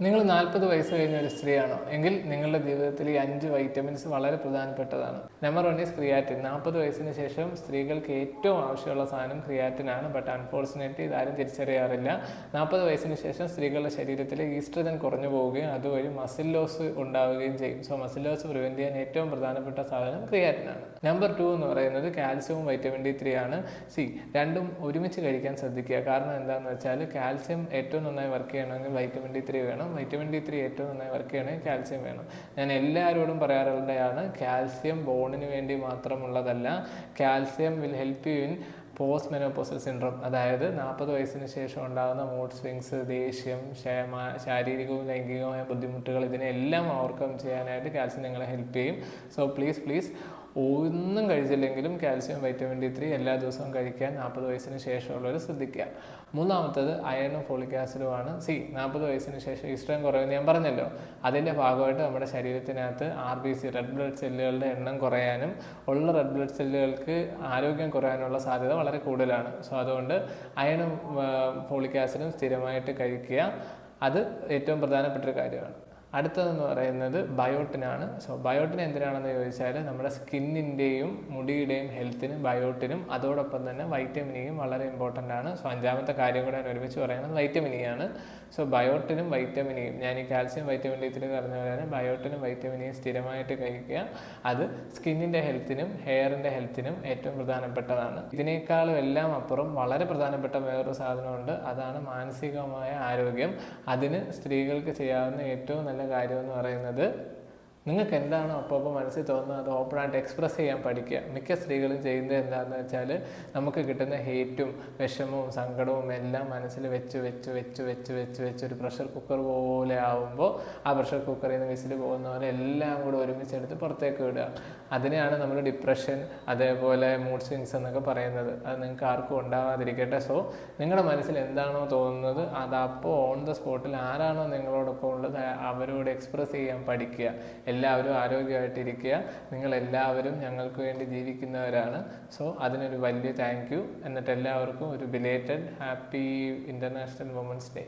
നിങ്ങൾ 40 വയസ്സ് കഴിഞ്ഞ ഒരു സ്ത്രീയാണോ എങ്കിൽ നിങ്ങളുടെ ജീവിതത്തിൽ ഈ 5 വൈറ്റമിൻസ് വളരെ പ്രധാനപ്പെട്ടതാണ്. Number 1 is creatine. 40 വയസ്സിന് ശേഷം സ്ത്രീകൾക്ക് ഏറ്റവും ആവശ്യമുള്ള സാധനം ക്രിയാറ്റിനാണ്. ബട്ട് അൺഫോർച്ചുനേറ്റ്ലി ഇതാരും തിരിച്ചറിയാറില്ല. 40 വയസ്സിന് ശേഷം സ്ത്രീകളുടെ ശരീരത്തിൽ ഈസ്ട്രജൻ കുറഞ്ഞു പോവുകയും അതുവഴി മസിൽ ലോസ് ഉണ്ടാവുകയും ചെയ്യും. സോ മസിൽ ലോസ് പ്രിവെൻറ്റ് ചെയ്യാൻ ഏറ്റവും പ്രധാനപ്പെട്ട സാധനം ക്രിയാറ്റിനാണ്. നമ്പർ 2 എന്ന് പറയുന്നത് കാൽസ്യവും വൈറ്റമിൻ D3 ആണ്. രണ്ടും ഒരുമിച്ച് കഴിക്കാൻ ശ്രദ്ധിക്കുക. കാരണം എന്താണെന്ന് വെച്ചാൽ കാൽസ്യം ഏറ്റവും നന്നായി വർക്ക് ചെയ്യണമെങ്കിൽ വൈറ്റമിൻ D3 വേണം. വൈറ്റമിൻ D3 ഏറ്റവും നന്നായി വർക്ക് ചെയ്യണമെങ്കിൽ കാൽസ്യം വേണം. ഞാൻ എല്ലാവരോടും പറയാറുള്ളതാണ്, കാൽസ്യം ബോണിന് വേണ്ടി മാത്രമുള്ളതല്ല. Calcium will help you in post menopausal syndrome, അതായത് 40 വയസ്സിന് ശേഷം ഉണ്ടാകുന്ന മൂഡ് സ്വിങ്സ്, ദേഷ്യം, ശാരീരികവും ലൈംഗികവുമായ ബുദ്ധിമുട്ടുകൾ, ഇതിനെല്ലാം ഓവർകം ചെയ്യാനായിട്ട് കാൽസ്യം നിങ്ങളെ ഹെൽപ്പ് ചെയ്യും. സോ പ്ലീസ് ഒന്നും കഴിച്ചില്ലെങ്കിലും കാൽസ്യം വൈറ്റമിൻ D3 എല്ലാ ദിവസവും കഴിക്കാൻ 40 വയസ്സിന് ശേഷമുള്ളവർ ശ്രദ്ധിക്കുക. മൂന്നാമത്തത് അയണും ഫോളിക് ആസിഡുമാണ്. 40 വയസ്സിന് ശേഷം ഈസ്ട്രജൻ കുറയുമെന്ന് ഞാൻ പറഞ്ഞല്ലോ. അതിൻ്റെ ഭാഗമായിട്ട് നമ്മുടെ ശരീരത്തിനകത്ത് RBC റെഡ് ബ്ലഡ് സെല്ലുകളുടെ എണ്ണം കുറയാനും ഉള്ള റെഡ് ബ്ലഡ് സെല്ലുകൾക്ക് ആരോഗ്യം കുറയാനുള്ള സാധ്യത വളരെ കൂടുതലാണ്. സോ അതുകൊണ്ട് അയണും ഫോളിക് ആസിഡും സ്ഥിരമായിട്ട് കഴിക്കുക. അത് ഏറ്റവും പ്രധാനപ്പെട്ട ഒരു കാര്യമാണ്. അടുത്തതെന്ന് പറയുന്നത് ബയോട്ടിനാണ്. സോ ബയോട്ടിൻ എന്തിനാണെന്ന് ചോദിച്ചാൽ നമ്മുടെ സ്കിന്നിൻ്റെയും മുടിയുടെയും ഹെൽത്തിന് ബയോട്ടിനും അതോടൊപ്പം തന്നെ വൈറ്റമിൻ ഇയും വളരെ ഇമ്പോർട്ടൻ്റ് ആണ്. സോ അഞ്ചാമത്തെ കാര്യം കൂടെ ഞാൻ ഒരുമിച്ച് പറയുന്നത് വൈറ്റമിൻ ഇ ആണ്. സോ ബയോട്ടിനും വൈറ്റമിൻ ഇയും, ഞാൻ ഈ കാൽസ്യം വൈറ്റമിൻ D3 പറഞ്ഞ പോലെ തന്നെ ബയോട്ടിനും വൈറ്റമിൻ ഇയും സ്ഥിരമായിട്ട് കഴിക്കുക. അത് സ്കിന്നിൻ്റെ ഹെൽത്തിനും ഹെയറിൻ്റെ ഹെൽത്തിനും ഏറ്റവും പ്രധാനപ്പെട്ടതാണ്. ഇതിനേക്കാളും എല്ലാം അപ്പുറം വളരെ പ്രധാനപ്പെട്ട വേറൊരു സാധനമുണ്ട്, അതാണ് മാനസികമായ ആരോഗ്യം. അതിന് സ്ത്രീകൾക്ക് ചെയ്യാവുന്ന ഏറ്റവും നല്ല കാര്യം എന്ന് പറയുന്നത്, നിങ്ങൾക്ക് എന്താണോ അപ്പോൾ മനസ്സിൽ തോന്നുന്നത് അത് ഓപ്പണായിട്ട് എക്സ്പ്രസ് ചെയ്യാൻ പഠിക്കുക. മിക്ക സ്ത്രീകളും ചെയ്യുന്നത് എന്താണെന്ന് വെച്ചാൽ, നമുക്ക് കിട്ടുന്ന ഹേറ്റും വിഷമവും സങ്കടവും എല്ലാം മനസ്സിൽ വെച്ച് ഒരു പ്രഷർ കുക്കർ പോലെ ആവുമ്പോൾ ആ പ്രഷർ കുക്കറിൽ നിന്ന് വിസിൽ പോകുന്ന പോലെ എല്ലാം കൂടെ ഒരുമിച്ചെടുത്ത് പുറത്തേക്ക് വിടുക. അതിനെയാണ് നമ്മൾ ഡിപ്രഷൻ, അതേപോലെ മൂഡ് സ്വിങ്സ് എന്നൊക്കെ പറയുന്നത്. അത് നിങ്ങൾക്ക് ആർക്കും ഉണ്ടാവാതിരിക്കട്ടെ. സോ നിങ്ങളുടെ മനസ്സിൽ എന്താണോ തോന്നുന്നത് അത് അപ്പോൾ ഓൺ ദ സ്പോട്ടിൽ ആരാണോ നിങ്ങളോടൊപ്പം ഉള്ളത് അവരോട് എക്സ്പ്രസ് ചെയ്യാൻ പഠിക്കുക. എല്ലാവരും ആരോഗ്യമായിട്ടിരിക്കുക. നിങ്ങളെല്ലാവരും ഞങ്ങൾക്ക് വേണ്ടി ജീവിക്കുന്നവരാണ്. സോ അതിനൊരു വലിയ താങ്ക് യു. എന്നിട്ട് എല്ലാവർക്കും ഒരു belated happy international women's day.